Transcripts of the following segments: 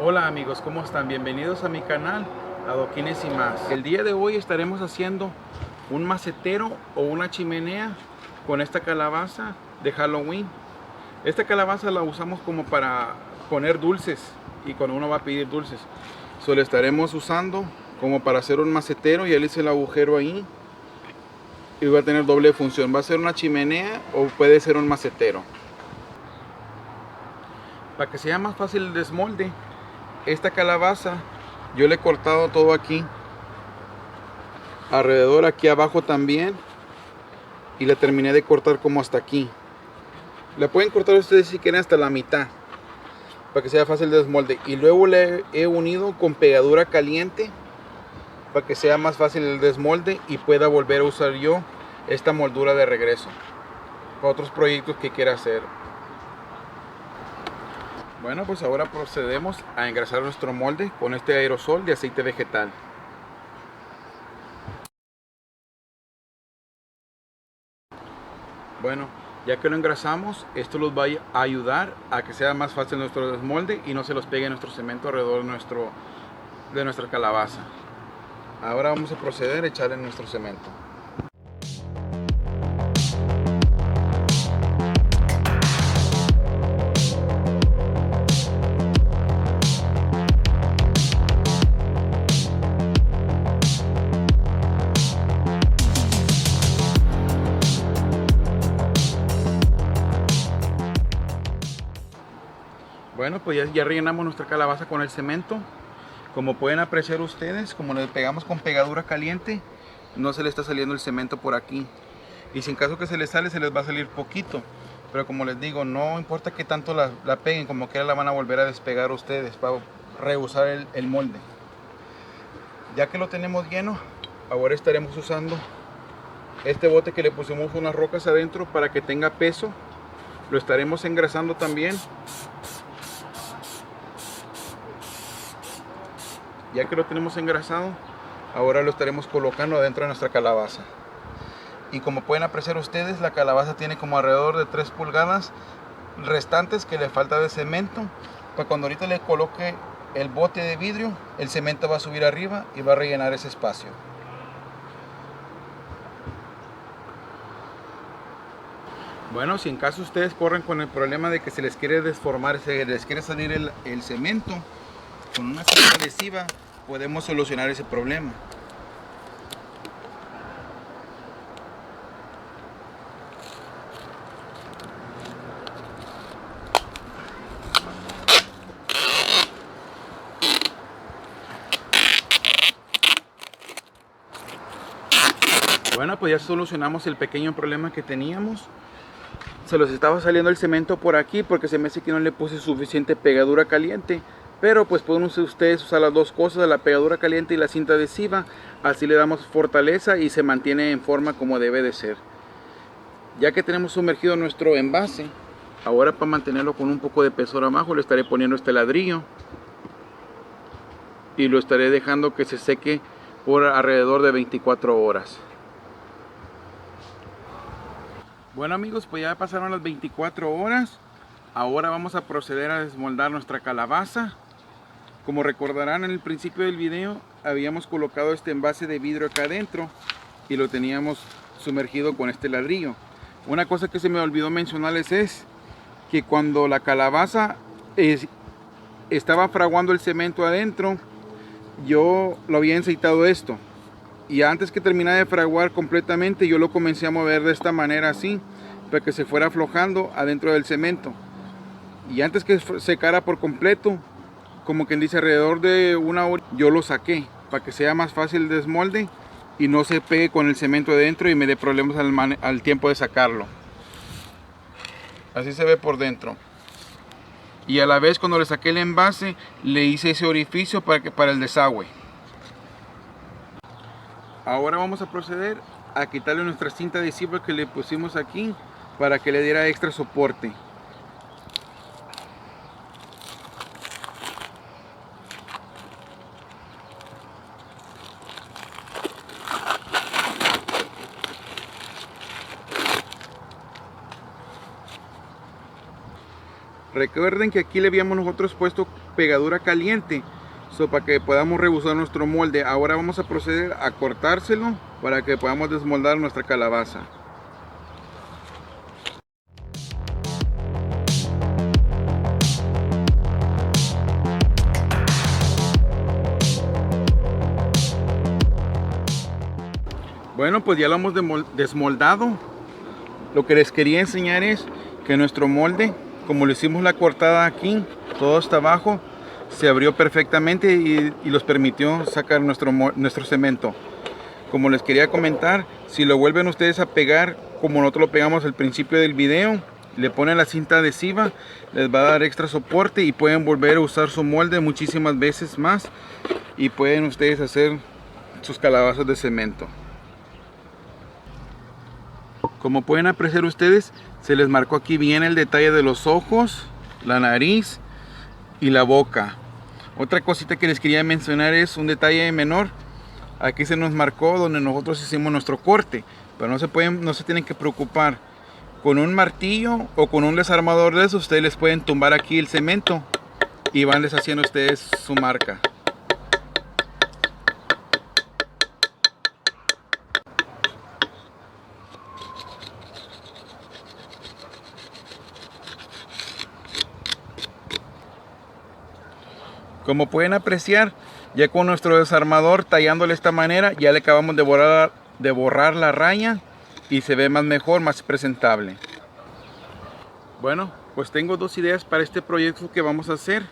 Hola amigos, ¿cómo están? Bienvenidos a mi canal Adoquines y más. El día de hoy estaremos haciendo un macetero o una chimenea con esta calabaza de Halloween. Esta calabaza la usamos como para poner dulces y cuando uno va a pedir dulces. La estaremos usando como para hacer un macetero. Ya le hice el agujero ahí y va a tener doble función. Va a ser una chimenea o puede ser un macetero. Para que sea más fácil el desmolde, esta calabaza yo le he cortado todo aquí alrededor, aquí abajo también, y la terminé de cortar como hasta aquí. La pueden cortar ustedes si quieren hasta la mitad para que sea fácil de desmolde, y luego le he unido con pegadura caliente para que sea más fácil el desmolde y pueda volver a usar yo esta moldura de regreso para otros proyectos que quiera hacer. Bueno, pues ahora procedemos a engrasar nuestro molde con este aerosol de aceite vegetal. Bueno, ya que lo engrasamos, esto los va a ayudar a que sea más fácil nuestro desmolde y no se los pegue nuestro cemento alrededor de nuestra calabaza. Ahora vamos a proceder a echar en nuestro cemento. Bueno, pues ya rellenamos nuestra calabaza con el cemento. Como pueden apreciar ustedes, como le pegamos con pegadura caliente, no se le está saliendo el cemento por aquí. Y si en caso que se les sale, se les va a salir poquito. Pero como les digo, no importa que tanto la peguen, como que la van a volver a despegar ustedes para reusar el molde. Ya que lo tenemos lleno, ahora estaremos usando este bote que le pusimos unas rocas adentro para que tenga peso. Lo estaremos engrasando también. Ya que lo tenemos engrasado, ahora lo estaremos colocando adentro de nuestra calabaza. Y como pueden apreciar ustedes, la calabaza tiene como alrededor de 3 pulgadas restantes que le falta de cemento. Para cuando ahorita le coloque el bote de vidrio, el cemento va a subir arriba y va a rellenar ese espacio. Bueno, si en caso ustedes corren con el problema de que se les quiere desformar, se les quiere salir el cemento, con una cinta adhesiva podemos solucionar ese problema. Bueno, pues ya solucionamos el pequeño problema que teníamos. Se los estaba saliendo el cemento por aquí porque se me hace que no le puse suficiente pegadura caliente. Pero pues pueden ustedes usar las dos cosas, la pegadura caliente y la cinta adhesiva. Así le damos fortaleza y se mantiene en forma como debe de ser. Ya que tenemos sumergido nuestro envase, ahora para mantenerlo con un poco de espesor abajo le estaré poniendo este ladrillo. Y lo estaré dejando que se seque por alrededor de 24 horas. Bueno amigos, pues ya pasaron las 24 horas. Ahora vamos a proceder a desmoldar nuestra calabaza. Como recordarán, en el principio del video habíamos colocado este envase de vidrio acá adentro y lo teníamos sumergido con este ladrillo. Una cosa que se me olvidó mencionarles es que cuando la calabaza estaba fraguando el cemento adentro, yo lo había enceitado esto. Y antes que terminara de fraguar completamente, yo lo comencé a mover de esta manera así, para que se fuera aflojando adentro del cemento. Y antes que secara por completo, como quien dice alrededor de una hora, yo lo saqué, para que sea más fácil el desmolde y no se pegue con el cemento adentro y me dé problemas al tiempo de sacarlo. Así se ve por dentro. Y a la vez cuando le saqué el envase, le hice ese orificio para el desagüe. Ahora vamos a proceder a quitarle nuestra cinta adhesiva que le pusimos aquí para que le diera extra soporte. Recuerden que aquí le habíamos nosotros puesto pegadura caliente, para que podamos rebusar nuestro molde. Ahora vamos a proceder a cortárselo para que podamos desmoldar nuestra calabaza. Bueno, pues ya lo hemos desmoldado. Lo que les quería enseñar es que nuestro molde, como le hicimos la cortada aquí, todo hasta abajo, se abrió perfectamente y los permitió sacar nuestro cemento. Como les quería comentar, si lo vuelven ustedes a pegar como nosotros lo pegamos al principio del video, le ponen la cinta adhesiva, les va a dar extra soporte y pueden volver a usar su molde muchísimas veces más y pueden ustedes hacer sus calabazas de cemento. Como pueden apreciar ustedes, se les marcó aquí bien el detalle de los ojos, la nariz y la boca. Otra cosita que les quería mencionar es un detalle menor. Aquí se nos marcó donde nosotros hicimos nuestro corte, pero no se tienen que preocupar. Con un martillo o con un desarmador de esos, ustedes les pueden tumbar aquí el cemento y van deshaciendo ustedes su marca. Como pueden apreciar, ya con nuestro desarmador tallándole de esta manera, ya le acabamos de borrar la raya y se ve más mejor, más presentable. Bueno, pues tengo dos ideas para este proyecto que vamos a hacer.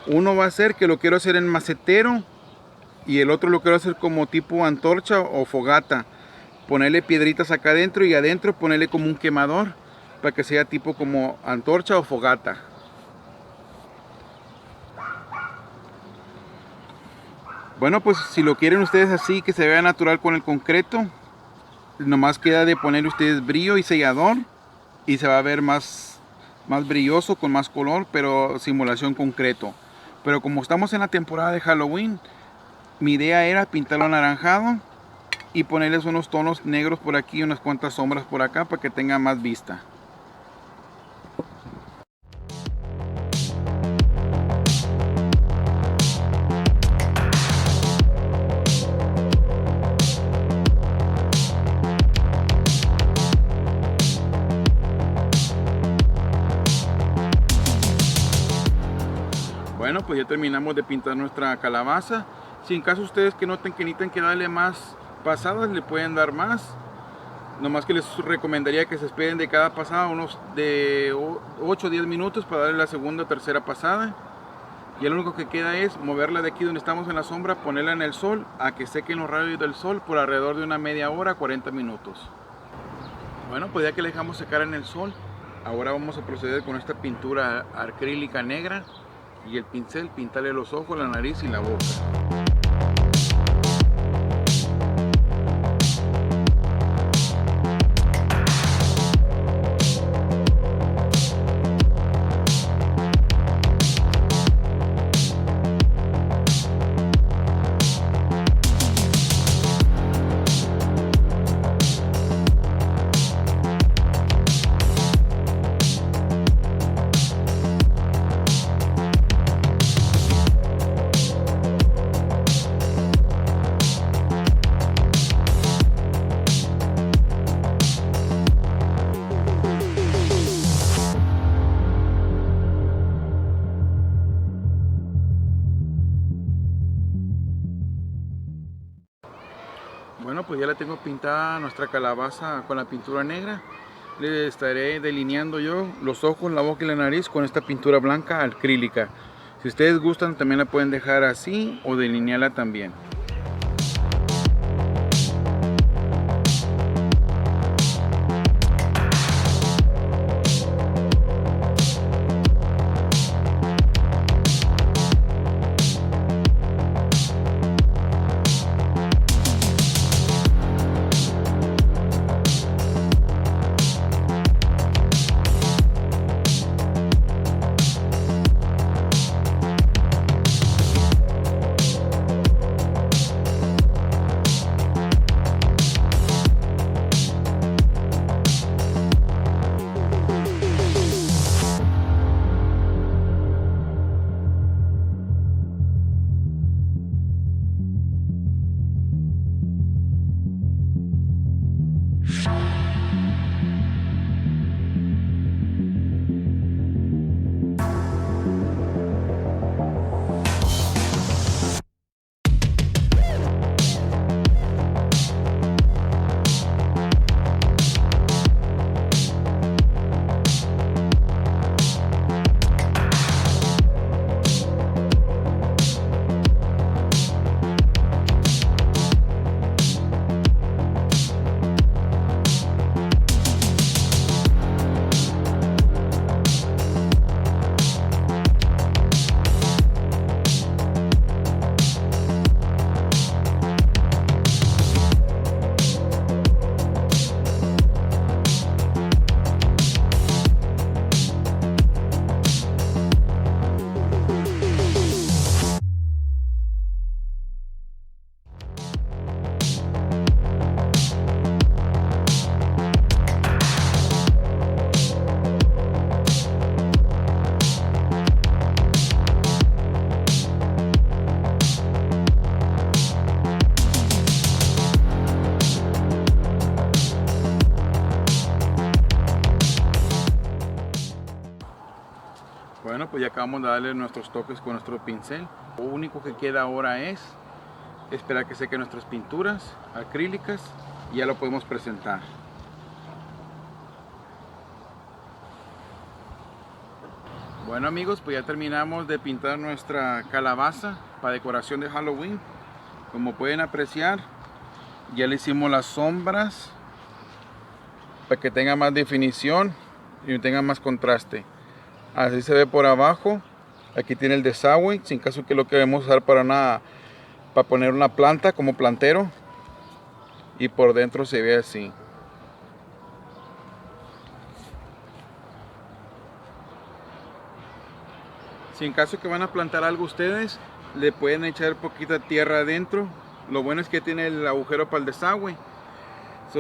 Uno va a ser que lo quiero hacer en macetero y el otro lo quiero hacer como tipo antorcha o fogata. Ponerle piedritas acá adentro y adentro ponerle como un quemador para que sea tipo como antorcha o fogata. Bueno, pues si lo quieren ustedes así, que se vea natural con el concreto, nomás queda de poner ustedes brillo y sellador y se va a ver más brilloso, con más color, pero simulación concreto. Pero como estamos en la temporada de Halloween, mi idea era pintarlo anaranjado y ponerles unos tonos negros por aquí y unas cuantas sombras por acá para que tenga más vista. Bueno, pues ya terminamos de pintar nuestra calabaza. Si en caso ustedes que noten que necesitan que darle más pasadas, le pueden dar más. Nomás que les recomendaría que se esperen de cada pasada unos de 8 o 10 minutos para darle la segunda o tercera pasada. Y lo único que queda es moverla de aquí donde estamos en la sombra, ponerla en el sol, a que sequen los rayos del sol por alrededor de una media hora, 40 minutos. Bueno, pues ya que la dejamos secar en el sol, ahora vamos a proceder con esta pintura acrílica negra. Y el pincel, pintarle los ojos, la nariz y la boca. Bueno, pues ya la tengo pintada nuestra calabaza con la pintura negra. Le estaré delineando yo los ojos, la boca y la nariz con esta pintura blanca acrílica. Si ustedes gustan, también la pueden dejar así o delinearla también. Bueno, pues ya acabamos de darle nuestros toques con nuestro pincel. Lo único que queda ahora es esperar que sequen nuestras pinturas acrílicas y ya lo podemos presentar. Bueno amigos, pues ya terminamos de pintar nuestra calabaza para decoración de Halloween. Como pueden apreciar, ya le hicimos las sombras para que tenga más definición y tenga más contraste. Así se ve por abajo. Aquí tiene el desagüe, sin caso que lo queremos usar para poner una planta como plantero. Y por dentro se ve así. Si en caso que van a plantar algo ustedes, le pueden echar poquita tierra adentro. Lo bueno es que tiene el agujero para el desagüe.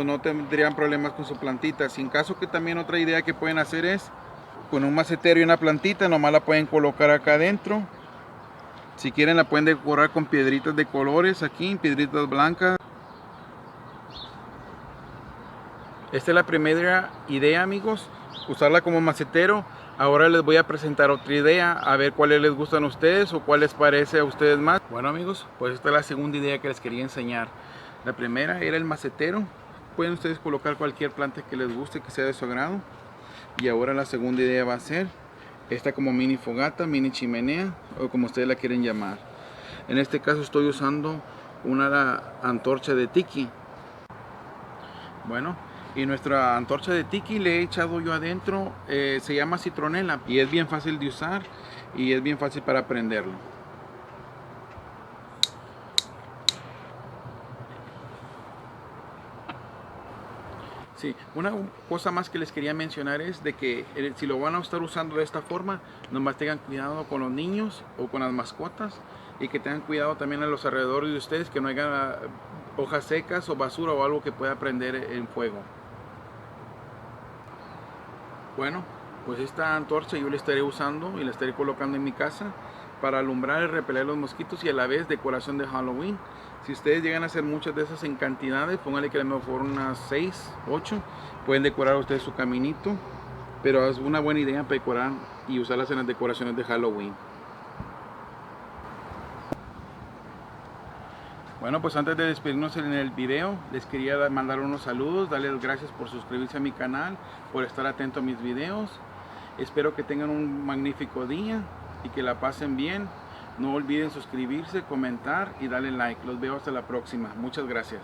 No tendrían problemas con su plantita. Si en caso que también otra idea que pueden hacer es con un macetero y una plantita, nomás la pueden colocar acá adentro. Si quieren la pueden decorar con piedritas de colores aquí, piedritas blancas. Esta es la primera idea amigos, usarla como macetero. Ahora les voy a presentar otra idea, a ver cuáles les gustan a ustedes o cuál les parece a ustedes más. Bueno amigos, pues esta es la segunda idea que les quería enseñar. La primera era el macetero. Pueden ustedes colocar cualquier planta que les guste, que sea de su agrado. Y ahora la segunda idea va a ser esta como mini fogata, mini chimenea o como ustedes la quieren llamar. En este caso estoy usando una antorcha de tiki. Bueno, y nuestra antorcha de tiki le he echado yo adentro, se llama citronela y es bien fácil de usar y es bien fácil para prenderlo. Sí, una cosa más que les quería mencionar es de que si lo van a estar usando de esta forma, nomás tengan cuidado con los niños o con las mascotas y que tengan cuidado también a los alrededores de ustedes, que no haya hojas secas o basura o algo que pueda prender en fuego. Bueno, pues esta antorcha yo la estaré usando y la estaré colocando en mi casa para alumbrar y repeler los mosquitos y a la vez decoración de Halloween. Si ustedes llegan a hacer muchas de esas en cantidades, pónganle que a lo mejor unas 6, 8, pueden decorar ustedes su caminito, pero es una buena idea para decorar y usarlas en las decoraciones de Halloween. Bueno, pues antes de despedirnos en el video, les quería mandar unos saludos, darles gracias por suscribirse a mi canal, por estar atento a mis videos. Espero que tengan un magnífico día y que la pasen bien. No olviden suscribirse, comentar y darle like. Los veo hasta la próxima. Muchas gracias.